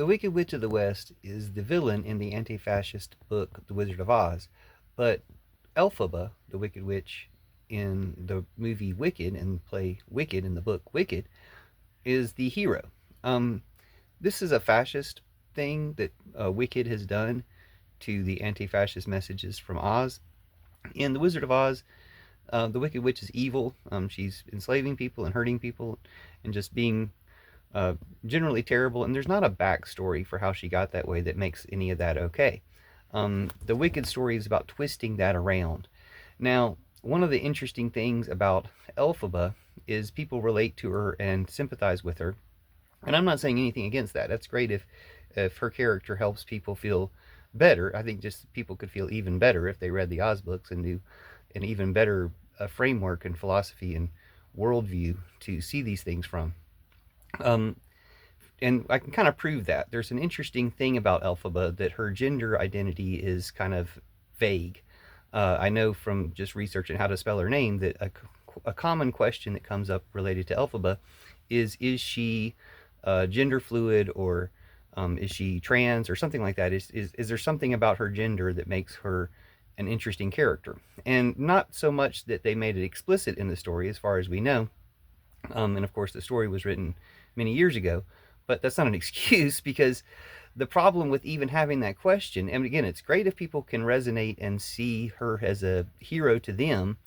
The Wicked Witch of the West is the villain in the anti-fascist book The Wizard of Oz, but Elphaba, the Wicked Witch in the movie Wicked and play Wicked in the book Wicked, is the hero. Um, this is a fascist thing that Wicked has done to the anti-fascist messages from Oz. In The Wizard of Oz, the Wicked Witch is evil. She's enslaving people and hurting people and just being uh, generally terrible. And there's not a backstory for how she got that way that makes any of that okay. The Wicked story is about twisting that around. Now, one of the interesting things about Elphaba is people relate to her and sympathize with her. And I'm not saying anything against that. That's great if her character helps people feel better. I think just people could feel even better if they read the Oz books and knew an even better framework and philosophy and worldview to see these things from. Um, and I can kind of prove that. There's an interesting thing about Elphaba that her gender identity is kind of vague. I know from just researching how to spell her name that a common question that comes up related to Elphaba is she gender fluid, or is she trans or something like that? Is there something about her gender that makes her an interesting character? And not so much that they made it explicit in the story, as far as we know. And of course, the story was written many years ago, but that's not an excuse because the problem with even having that question, and again, it's great if people can resonate and see her as a hero to them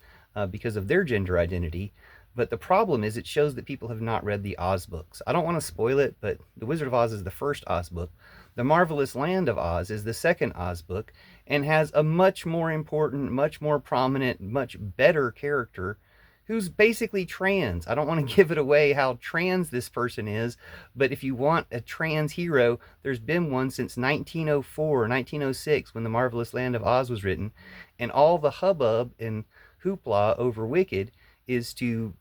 because of their gender identity. But the problem is it shows that people have not read the Oz books. I don't want to spoil it, but The Wizard of Oz is the first Oz book. The Marvelous Land of Oz is the second Oz book and has a much more important, much more prominent, much better character who's basically trans. I don't want to give it away how trans this person is, but if you want a trans hero, there's been one since 1904, 1906, when The Marvelous Land of Oz was written, and all the hubbub and hoopla over Wicked is to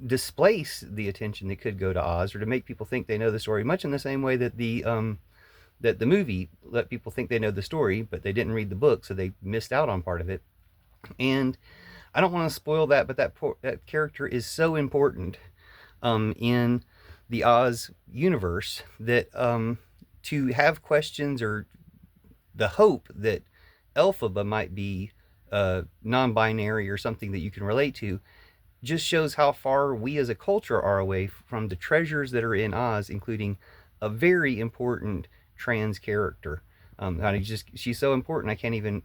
displace the attention that could go to Oz, or to make people think they know the story, much in the same way that the movie let people think they know the story, but they didn't read the book, so they missed out on part of it. And I don't want to spoil that, but that character is so important in the Oz universe that to have questions, or the hope that Elphaba might be non-binary or something that you can relate to, just shows how far we as a culture are away from the treasures that are in Oz, including a very important trans character. She's so important.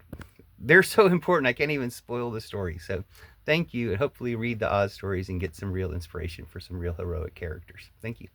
They're so important. I can't even spoil the story. So thank you, and hopefully read the Oz stories and get some real inspiration for some real heroic characters. Thank you.